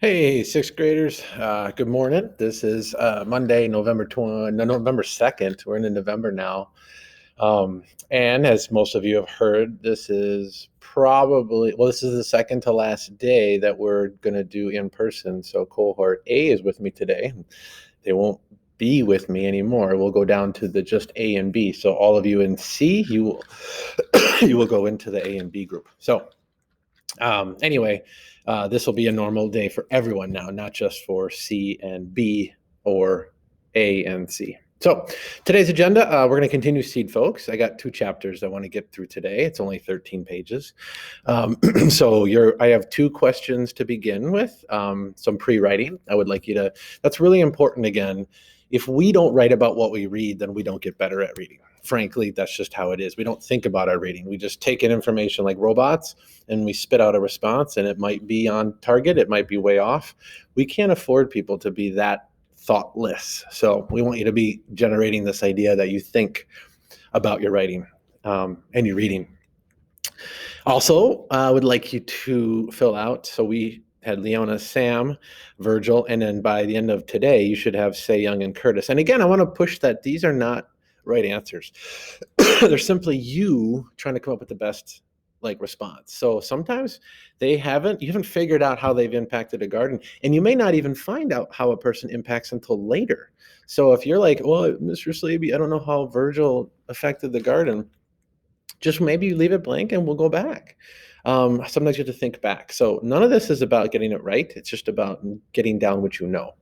Hey, sixth graders. Good morning. This is Monday, November 2nd. We're into November now. And as most of you have heard, this is this is the second to last day that we're going to do in person. So cohort A is with me today. They won't be with me anymore. We'll go down to the just A and B. So all of you in C, you will go into the A and B group. So anyway, this will be a normal day for everyone now, not just for C and B or A and C. So today's agenda, we're going to continue Seed, folks. I got two chapters I want to get through today. It's only 13 pages. I have two questions to begin with, some pre-writing. I would like you to, that's really important again. If we don't write about what we read, then we don't get better at reading. Frankly, that's just how it is. We don't think about our reading. We just take in information like robots and we spit out a response, and it might be on target. It might be way off. We can't afford people to be that thoughtless. So we want you to be generating this idea that you think about your writing and your reading. Also, I would like you to fill out. So we had Leona, Sam, Virgil, and then by the end of today, you should have Sae Young and Curtis. And again, I want to push that these are not right answers. They're simply you trying to come up with the best response. So sometimes you haven't figured out how they've impacted a garden, and you may not even find out how a person impacts until later. So if you're like, well, Mr. Slaby, I don't know how Virgil affected the garden, just maybe leave it blank and we'll go back. Sometimes you have to think back. So none of this is about getting it right. It's just about getting down what you know.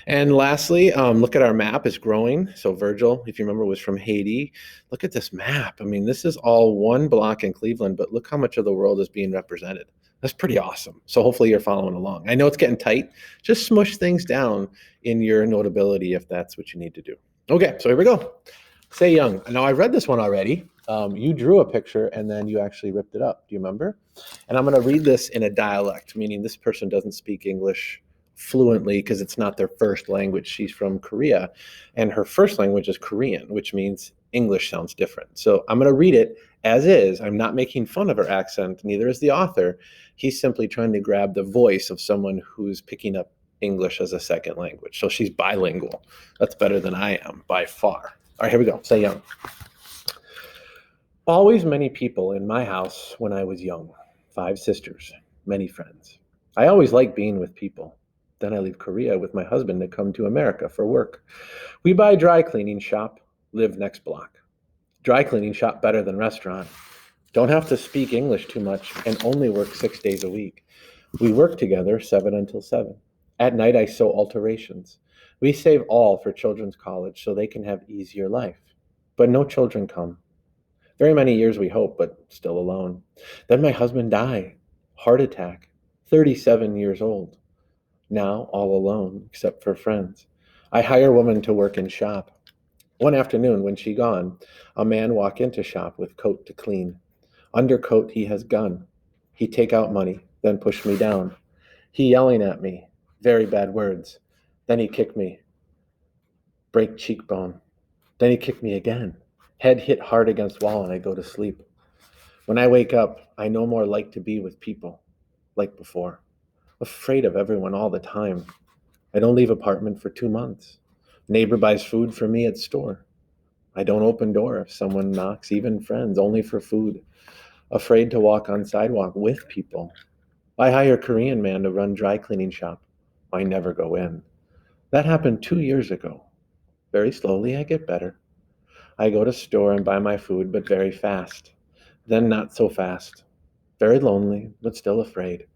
And lastly, look at our map. It's growing. So Virgil, if you remember, was from Haiti. Look at this map. I mean, this is all one block in Cleveland, but look how much of the world is being represented. That's pretty awesome. So hopefully you're following along. I know it's getting tight. Just smush things down in your notability if that's what you need to do. Okay, so here we go. Sae Young. Now, I read this one already. You drew a picture and then you actually ripped it up. Do you remember? And I'm going to read this in a dialect, meaning this person doesn't speak English fluently because it's not their first language. She's from Korea, and her first language is Korean, which means English sounds different. So I'm going to read it as is. I'm not making fun of her accent, neither is the author. He's simply trying to grab the voice of someone who's picking up English as a second language. So she's bilingual. That's better than I am by far. All right, here we go. Sae Young. Always many people in my house when I was young. 5 sisters, many friends. I always liked being with people. Then I leave Korea with my husband to come to America for work. We buy dry cleaning shop, live next block. Dry cleaning shop better than restaurant. Don't have to speak English too much and only work 6 days a week. We work together 7 until 7. At night I sew alterations. We save all for children's college so they can have easier life. But no children come. Very many years we hope, but still alone. Then my husband died. Heart attack. 37 years old. Now all alone, except for friends. I hire a woman to work in shop. One afternoon when she gone, a man walk into shop with coat to clean. Undercoat he has gun. He take out money, then push me down. He yelling at me. Very bad words. Then he kick me. Break cheekbone. Then he kick me again. Head hit hard against wall and I go to sleep. When I wake up, I no more like to be with people like before. Afraid of everyone all the time. I don't leave apartment for 2 months. Neighbor buys food for me at store. I don't open door if someone knocks, even friends, only for food. Afraid to walk on sidewalk with people. I hire a Korean man to run dry cleaning shop. I never go in. That happened 2 years ago. Very slowly I get better. I go to store and buy my food, but very fast. Then not so fast. Very lonely, but still afraid.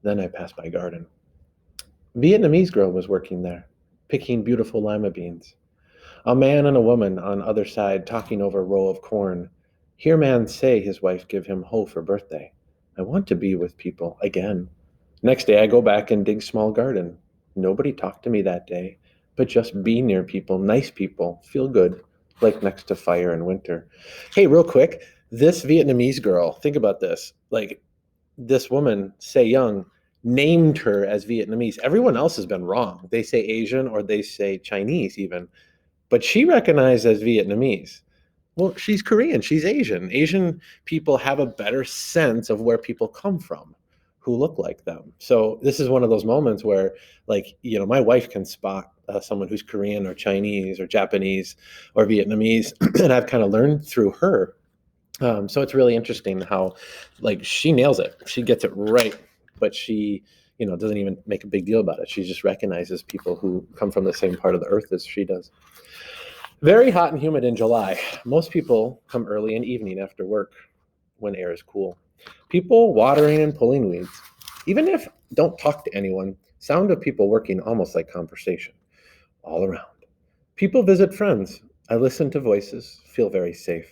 Then I pass by garden. Vietnamese girl was working there, picking beautiful lima beans. A man and a woman on other side talking over a row of corn. Hear man say his wife give him hoe for birthday. I want to be with people again. Next day I go back and dig small garden. Nobody talked to me that day, but just be near people, nice people, feel good, like next to fire in winter. Hey, real quick, this Vietnamese girl, think about this. This woman, Sae Young, named her as Vietnamese. Everyone else has been wrong. They say Asian or they say Chinese even, but she recognized as Vietnamese. Well, she's Korean, she's Asian. Asian people have a better sense of where people come from, who look like them. So this is one of those moments where, like, my wife can spot someone who's Korean or Chinese or Japanese or Vietnamese, and I've kind of learned through her. So it's really interesting how, like, she nails it. She gets it right, but she, doesn't even make a big deal about it. She just recognizes people who come from the same part of the earth as she does. Very hot and humid in July. Most people come early and evening after work when air is cool. People watering and pulling weeds. Even if don't talk to anyone, sound of people working almost like conversation all around. People visit friends. I listen to voices, feel very safe.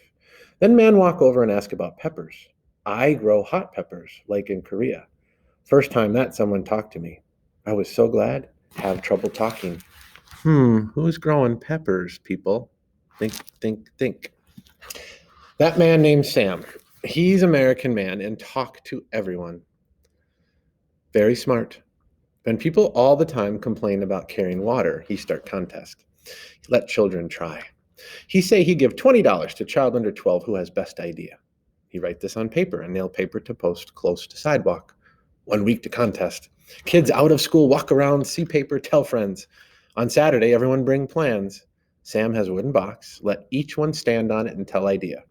Then man walk over and ask about peppers. I grow hot peppers, like in Korea. First time that someone talked to me. I was so glad. Have trouble talking. Who's growing peppers, people? Think, think, think. That man named Sam. He's American man and talk to everyone. Very smart. When people all the time complain about carrying water, he start contest. Let children try. He say he give $20 to child under 12 who has best idea. He write this on paper and nail paper to post close to sidewalk. 1 week to contest. Kids out of school walk around, see paper, tell friends. On Saturday, everyone bring plans. Sam has a wooden box. Let each one stand on it and tell idea.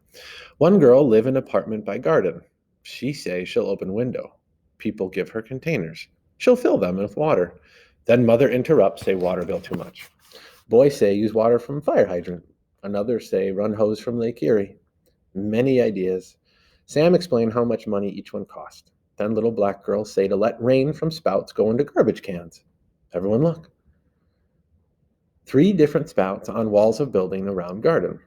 One girl live in apartment by garden. She say she'll open window. People give her containers. She'll fill them with water. Then mother interrupts, say water bill too much. Boy say use water from fire hydrant. Another say run hose from Lake Erie. Many ideas. Sam explained how much money each one cost. Then little black girl say to let rain from spouts go into garbage cans. Everyone look. 3 different spouts on walls of building around garden.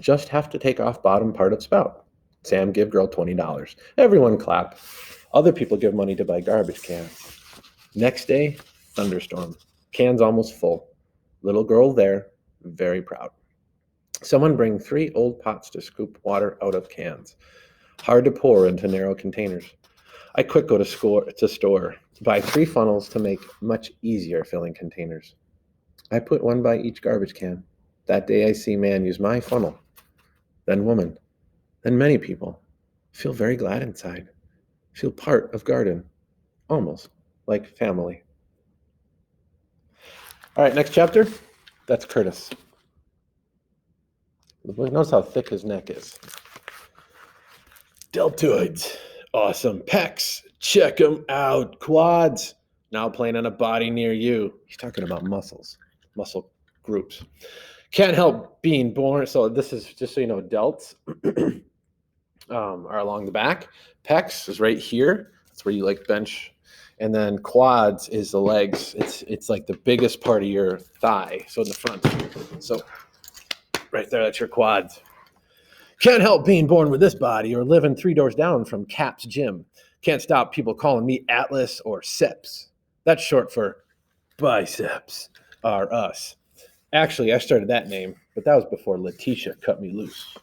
Just have to take off bottom part of spout. Sam give girl $20. Everyone clap. Other people give money to buy garbage cans. Next day, thunderstorm. Cans almost full. Little girl there, very proud. Someone bring 3 old pots to scoop water out of cans. Hard to pour into narrow containers. I quick go to store, buy 3 funnels to make much easier filling containers. I put one by each garbage can. That day I see man use my funnel. Then woman. Then many people. Feel very glad inside. Feel part of garden. Almost like family. All right, next chapter. That's Curtis. Notice how thick his neck is. Deltoids. Awesome. Pecs. Check them out. Quads. Now playing on a body near you. He's talking about muscles. Muscle groups. Can't help being born. So this is just so you know, delts are along the back. Pecs is right here. That's where you like bench. And then quads is the legs. It's like the biggest part of your thigh. So in the front. So right there, that's your quads. Can't help being born with this body or living 3 doors down from Cap's gym. Can't stop people calling me Atlas or Seps. That's short for biceps are us. Actually, I started that name, but that was before Letitia cut me loose.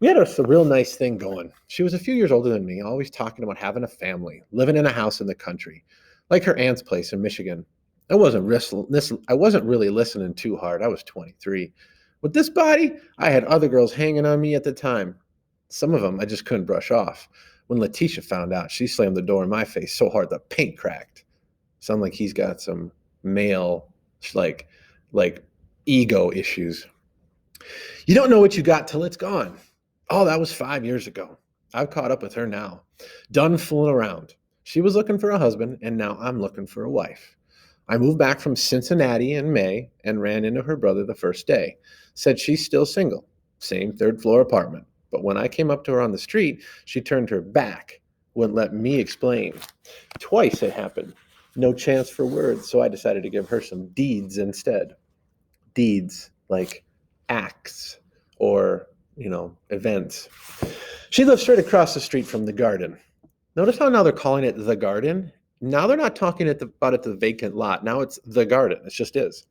We had a real nice thing going. She was a few years older than me, always talking about having a family, living in a house in the country, like her aunt's place in Michigan. I wasn't really listening too hard. I was 23. With this body, I had other girls hanging on me at the time. Some of them I just couldn't brush off. When Letitia found out, she slammed the door in my face so hard the paint cracked. Sound like he's got some male, like ego issues. You don't know what you got till it's gone. Oh, that was 5 years ago. I've caught up with her now. Done fooling around. She was looking for a husband, and now I'm looking for a wife. I moved back from Cincinnati in May and ran into her brother the first day. Said she's still single. Same 3rd floor apartment. But when I came up to her on the street, she turned her back. Wouldn't let me explain. Twice it happened. No chance for words, so I decided to give her some deeds instead. Deeds like acts or, events. She lives straight across the street from the garden. Notice how now they're calling it the garden? Now they're not talking about the vacant lot. Now it's the garden. It just is.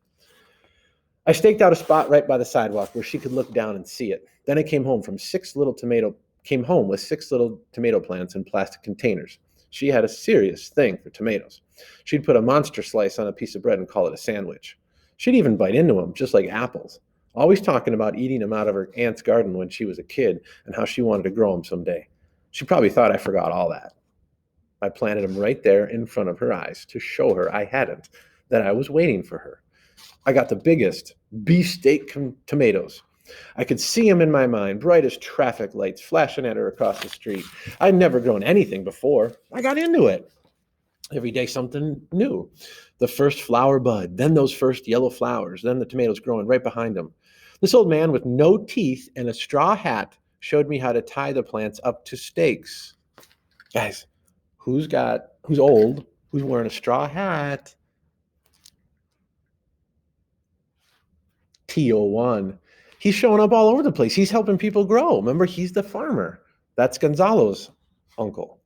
I staked out a spot right by the sidewalk where she could look down and see it. Then I came home with 6 little tomato plants in plastic containers. She had a serious thing for tomatoes. She'd put a monster slice on a piece of bread and call it a sandwich. She'd even bite into them, just like apples. Always talking about eating them out of her aunt's garden when she was a kid and how she wanted to grow them someday. She probably thought I forgot all that. I planted them right there in front of her eyes to show her I hadn't, that I was waiting for her. I got the biggest beefsteak tomatoes. I could see them in my mind, bright as traffic lights flashing at her across the street. I'd never grown anything before. I got into it. Every day something new. The first flower bud, then those first yellow flowers, then the tomatoes growing right behind them. This old man with no teeth and a straw hat showed me how to tie the plants up to stakes. Guys, who's old, who's wearing a straw hat? T01. He's showing up all over the place. He's helping people grow. Remember, he's the farmer. That's Gonzalo's uncle.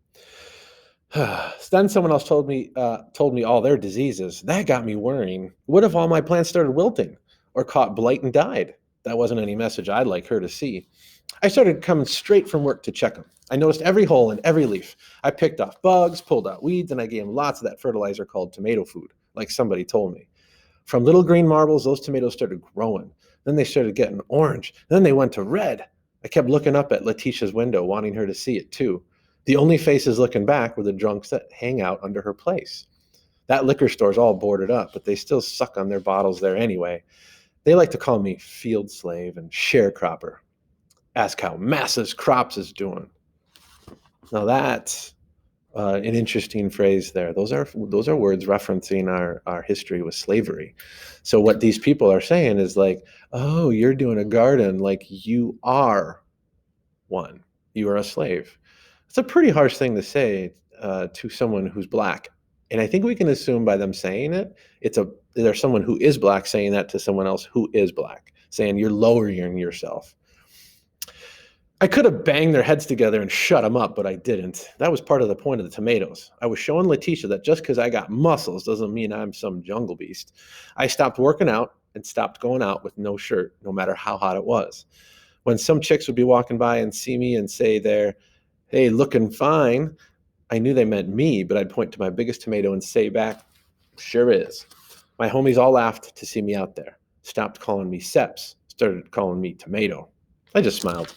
Then someone else told me all their diseases. That got me worrying. What if all my plants started wilting or caught blight and died? That wasn't any message I'd like her to see. I started coming straight from work to check them. I noticed every hole and every leaf. I picked off bugs, pulled out weeds, and I gave them lots of that fertilizer called tomato food, like somebody told me. From little green marbles, those tomatoes started growing. Then they started getting orange. Then they went to red. I kept looking up at Letitia's window, wanting her to see it too. The only faces looking back were the drunks that hang out under her place. That liquor store's all boarded up, but they still suck on their bottles there anyway. They like to call me field slave and sharecropper. Ask how Massa's crops is doing. Now that's an interesting phrase there. Those are words referencing our history with slavery. So what these people are saying is like, oh, you're doing a garden like you are one. You are a slave. It's a pretty harsh thing to say to someone who's black. And I think we can assume by them saying it, there's someone who is black saying that to someone else who is black, saying you're lowering yourself. I could have banged their heads together and shut them up, but I didn't. That was part of the point of the tomatoes. I was showing Letitia that just because I got muscles doesn't mean I'm some jungle beast. I stopped working out and stopped going out with no shirt, no matter how hot it was. When some chicks would be walking by and see me and say hey, looking fine, I knew they meant me, but I'd point to my biggest tomato and say back, sure is. My homies all laughed to see me out there, stopped calling me Seps, started calling me Tomato. I just smiled.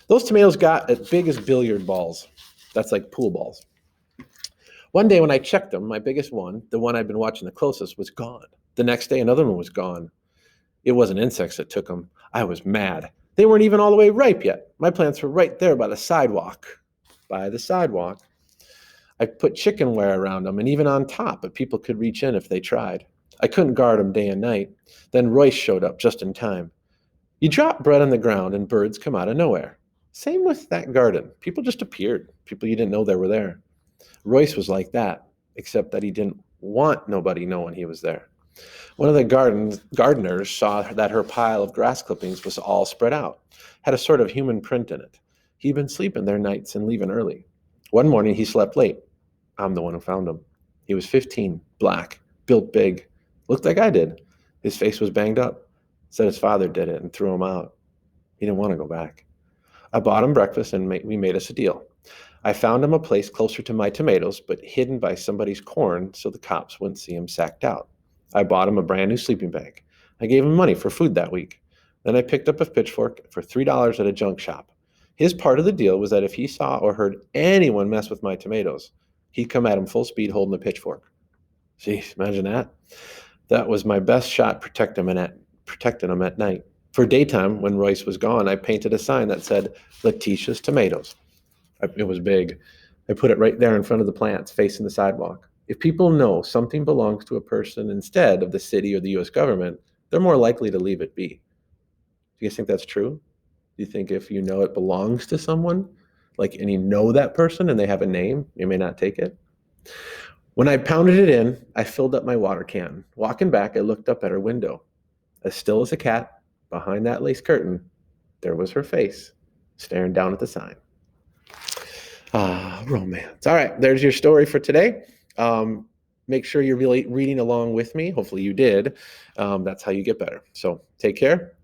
Those tomatoes got as big as billiard balls. That's like pool balls. One day when I checked them, my biggest one, the one I'd been watching the closest, was gone. The next day, another one was gone. It wasn't insects that took them. I was mad. They weren't even all the way ripe yet. My plants were right there by the sidewalk. By the sidewalk. I put chicken wire around them and even on top, but people could reach in if they tried. I couldn't guard them day and night. Then Royce showed up just in time. You drop bread on the ground and birds come out of nowhere. Same with that garden. People just appeared. People you didn't know they were there. Royce was like that, except that he didn't want nobody knowing he was there. One of the gardeners saw that her pile of grass clippings was all spread out, had a sort of human print in it. He'd been sleeping there nights and leaving early. One morning he slept late. I'm the one who found him. He was 15, black, built big, looked like I did. His face was banged up. Said his father did it and threw him out. He didn't want to go back. I bought him breakfast and we made us a deal. I found him a place closer to my tomatoes, but hidden by somebody's corn so the cops wouldn't see him sacked out. I bought him a brand new sleeping bag. I gave him money for food that week. Then I picked up a pitchfork for $3 at a junk shop. His part of the deal was that if he saw or heard anyone mess with my tomatoes, he'd come at him full speed holding a pitchfork. Jeez, imagine that. That was my best shot protecting him at night. For daytime, when Royce was gone, I painted a sign that said, Letitia's Tomatoes. It was big. I put it right there in front of the plants, facing the sidewalk. If people know something belongs to a person instead of the city or the U.S. government, they're more likely to leave it be. Do you think that's true? Do you think if you know it belongs to someone, and you know that person and they have a name, you may not take it? When I pounded it in, I filled up my water can. Walking back, I looked up at her window. As still as a cat, behind that lace curtain, there was her face, staring down at the sign. Ah, romance. All right, there's your story for today. Make sure you're really reading along with me. Hopefully you did. That's how you get better. So take care.